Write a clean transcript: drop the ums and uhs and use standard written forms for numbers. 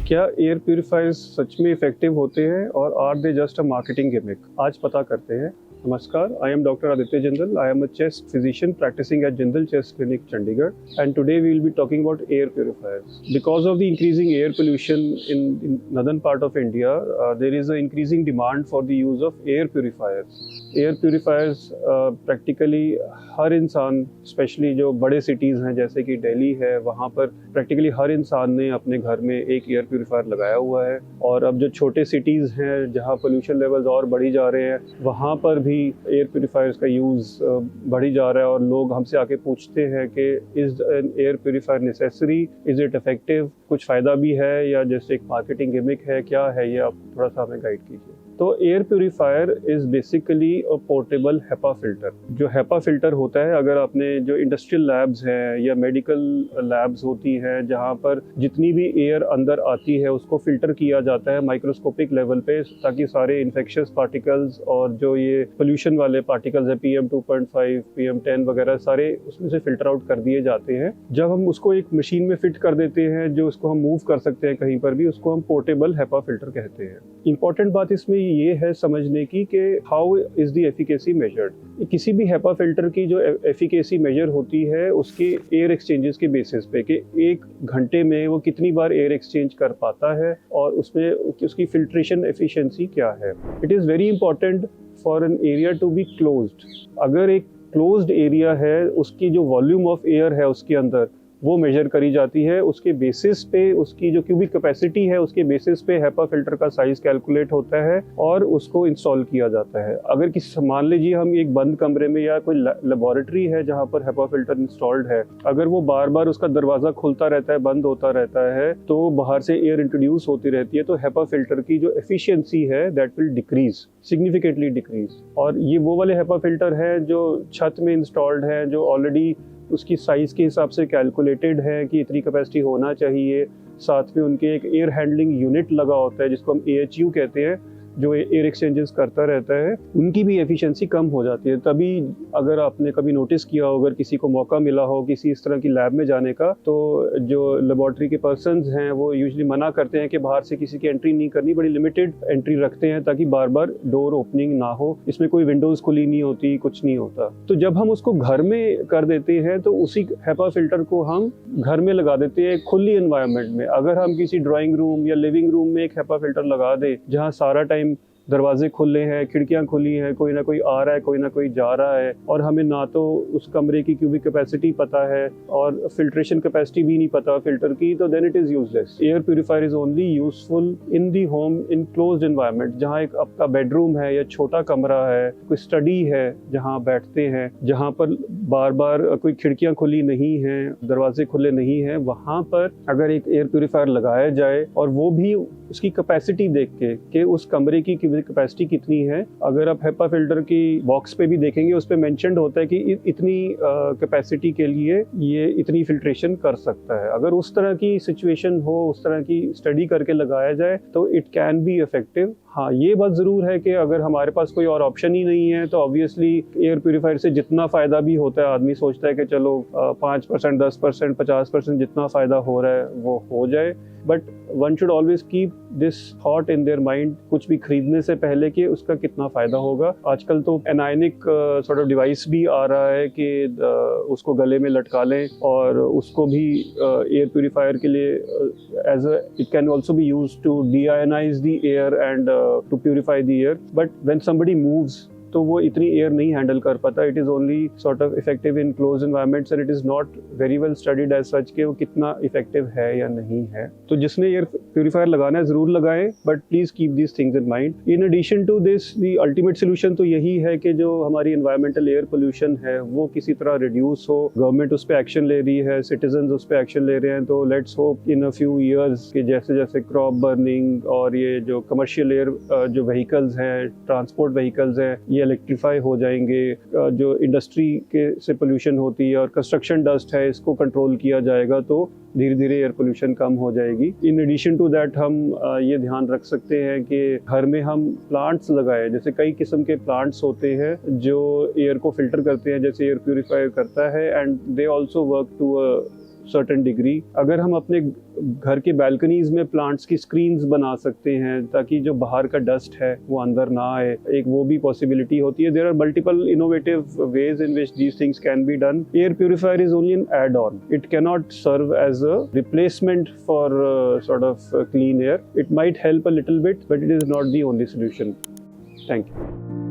क्या air purifiers सच में effective होते हैं और are they just a marketing gimmick? आज पता करते हैं। नमस्कार, I am Dr. Aditya Jindal. I am a chest physician practicing at Jindal Chest Clinic, Chandigarh, and today we will be talking about air purifiers. Because of the increasing air pollution in northern part of India, there is an increasing demand for the use of air purifiers. Air purifiers practically हर इंसान, specially जो बड़े cities हैं जैसे कि दिल्ली है, वहाँ पर प्रैक्टिकली हर इंसान ने अपने घर में एक एयर प्यूरिफायर लगाया हुआ है। और अब जो छोटे सिटीज़ हैं जहाँ पोल्यूशन लेवल्स और बढ़ी जा रहे हैं, वहाँ पर भी एयर प्यूरिफायर्स का यूज़ बढ़ी जा रहा है। और लोग हमसे आके पूछते हैं कि is an air purifier necessary, is it effective, कुछ फ़ायदा भी है या जैसे एक मार्केटिंग गिमिक है, क्या है ये? आप थोड़ा सा हमें गाइड कीजिए। तो air purifier is basically a portable HEPA filter. जो हेपा फिल्टर होता है, अगर आपने जो इंडस्ट्रियल लैब्स हैं या मेडिकल लैब्स होती हैं जहाँ पर जितनी भी एयर अंदर आती है उसको फ़िल्टर किया जाता है माइक्रोस्कोपिक लेवल पे, ताकि सारे इन्फेक्शियस पार्टिकल्स और जो ये पोल्यूशन वाले पार्टिकल्स हैं PM 2.5 PM 10 वगैरह, सारे उसमें से फ़िल्टर आउट कर दिए जाते हैं। जब हम उसको एक मशीन में फ़िट कर देते हैं जो उसको हम मूव कर सकते हैं कहीं पर भी, उसको हम पोर्टेबल हेपा फिल्टर कहते हैं। इंपॉर्टेंट बात इसमें ये है समझने की कि how is the efficacy measured. किसी भी हेपा फिल्टर की जो एफिकेसी मेजर होती है उसके एयर एक्सचेंजेस के बेसिस पे, कि एक घंटे में वो कितनी बार एयर एक्सचेंज कर पाता है और उसमें उसकी फिल्ट्रेशन एफिशिएंसी क्या है। It is very important for an area to be closed. अगर एक क्लोज्ड एरिया है, उसकी जो वॉल्यूम ऑफ एयर है उसके अंदर वो मेजर करी जाती है। उसके बेसिस पे उसकी जो क्यूबिक कैपेसिटी है उसके बेसिस पे हेपा फिल्टर का साइज कैलकुलेट होता है और उसको इंस्टॉल किया जाता है। अगर किसी, मान लीजिए हम एक बंद कमरे में या कोई लेबोरेटरी है जहाँ पर हेपा फिल्टर इंस्टॉल्ड है, अगर वो बार बार उसका दरवाज़ा खुलता रहता है, बंद होता रहता है, तो बाहर से एयर इंट्रोड्यूस होती रहती है, तो हेपा फिल्टर की जो एफिशिएंसी है that will decrease, significantly decrease. और ये वो वाले हेपा फिल्टर है जो छत में इंस्टॉल्ड है, जो ऑलरेडी उसकी साइज़ के हिसाब से कैलकुलेटेड है कि इतनी कैपेसिटी होना चाहिए। साथ में उनके एक एयर हैंडलिंग यूनिट लगा होता है जिसको हम AHU कहते हैं, जो एयर एक्सचेंजेस करता रहता है। उनकी भी एफिशिएंसी कम हो जाती है। तभी अगर आपने कभी नोटिस किया हो, अगर किसी को मौका मिला हो किसी इस तरह की लैब में जाने का, तो जो लेबोरेटरी के पर्सन्स हैं वो यूजुअली मना करते हैं कि बाहर से किसी की एंट्री नहीं करनी, बड़ी लिमिटेड एंट्री रखते हैं ताकि बार बार डोर ओपनिंग ना हो। इसमें कोई विंडोज़ खुली नहीं होती, कुछ नहीं होता। तो जब हम उसको घर में कर देते हैं तो उसी हेपा फिल्टर को हम घर में लगा देते हैं खुली एनवायरनमेंट में। अगर हम किसी ड्राइंग रूम या लिविंग रूम में एक हेपा फिल्टर लगा दें जहाँ सारा टाइम दरवाजे खुले हैं, खिड़कियां खुली हैं, कोई ना कोई आ रहा है, कोई ना कोई जा रहा है, और हमें ना तो उस कमरे की क्यूबिक कैपेसिटी पता है और फिल्ट्रेशन कैपेसिटी भी नहीं पता फिल्टर की, तो then it is useless. Air purifier is only useful in the home in closed environment, जहाँ एक आपका बेडरूम है या छोटा कमरा है, कोई स्टडी है जहाँ बैठते हैं, जहाँ पर बार बार कोई खिड़कियाँ खुली नहीं हैं, दरवाजे खुले नहीं हैं, वहाँ पर अगर एक एयर प्यूरिफायर लगाया जाए और वो भी उसकी कैपेसिटी देख के कि उस कमरे की कैपेसिटी कितनी है। अगर आप हेपा फिल्टर की बॉक्स पे भी देखेंगे, उस पे मेंशन्ड होता है कि इतनी कैपेसिटी के लिए ये इतनी फिल्ट्रेशन कर सकता है। अगर उस तरह की सिचुएशन हो, उस तरह की स्टडी करके लगाया जाए तो इट कैन बी इफेक्टिव। हाँ, ये बात ज़रूर है कि अगर हमारे पास कोई और ऑप्शन ही नहीं है तो ऑब्वियसली एयर प्यूरिफायर से जितना फ़ायदा भी होता है, आदमी सोचता है कि चलो 5%, 10%, 50% जितना फ़ायदा हो रहा है वो हो जाए। But one should always keep this thought in their mind कुछ भी खरीदने से पहले कि उसका कितना फ़ायदा होगा। आजकल तो एनायनिक सॉर्ट ऑफ डिवाइस भी आ रहा है कि उसको गले में लटका लें और उसको भी एयर प्यूरिफायर के लिए as it can also be use to deionise the air and to purify the air. But when somebody moves तो वो इतनी एयर नहीं हैंडल कर पाता। It is only sort of effective in close environments and it is not very well studied as such कि वो कितना effective है या नहीं है। तो जिसने एयर प्यूरिफायर लगाना है ज़रूर लगाएं, but please keep this things in mind. In addition to this the ultimate solution तो यही है कि जो हमारी एनवायरमेंटल एयर पोल्यूशन है वो किसी तरह रिड्यूस हो। गवर्नमेंट उस पर एक्शन ले रही है, सिटीजन उस पर एक्शन ले रहे हैं, तो let's hope in a few years कि जैसे जैसे क्रॉप बर्निंग और ये जो कमर्शियल एयर जो व्हीकल्स हैं, ट्रांसपोर्ट व्हीकल्स हैं, ये इलेक्ट्रीफाई हो जाएंगे। जो इंडस्ट्री के से पोल्यूशन होती है और कंस्ट्रक्शन डस्ट है, इसको कंट्रोल किया जाएगा तो धीरे धीरे एयर पोल्यूशन कम हो जाएगी। इन एडिशन टू दैट हम ये ध्यान रख सकते हैं कि घर में हम प्लांट्स लगाएं। जैसे कई किस्म के प्लांट्स होते हैं जो एयर को फिल्टर करते हैं, जैसे एयर प्यूरिफायर करता है, and they also work to certain degree. अगर हम अपने घर के बैल्कनीज में प्लांट्स की स्क्रीन्स बना सकते हैं ताकि जो बाहर का डस्ट है वो अंदर ना आए, एक वो भी पॉसिबिलिटी होती है। There are multiple innovative ways in which these things can be done. Air purifier is only an add on, it cannot serve as a replacement for sort of clean air. It might help a little bit, but it is not the only solution. Thank you.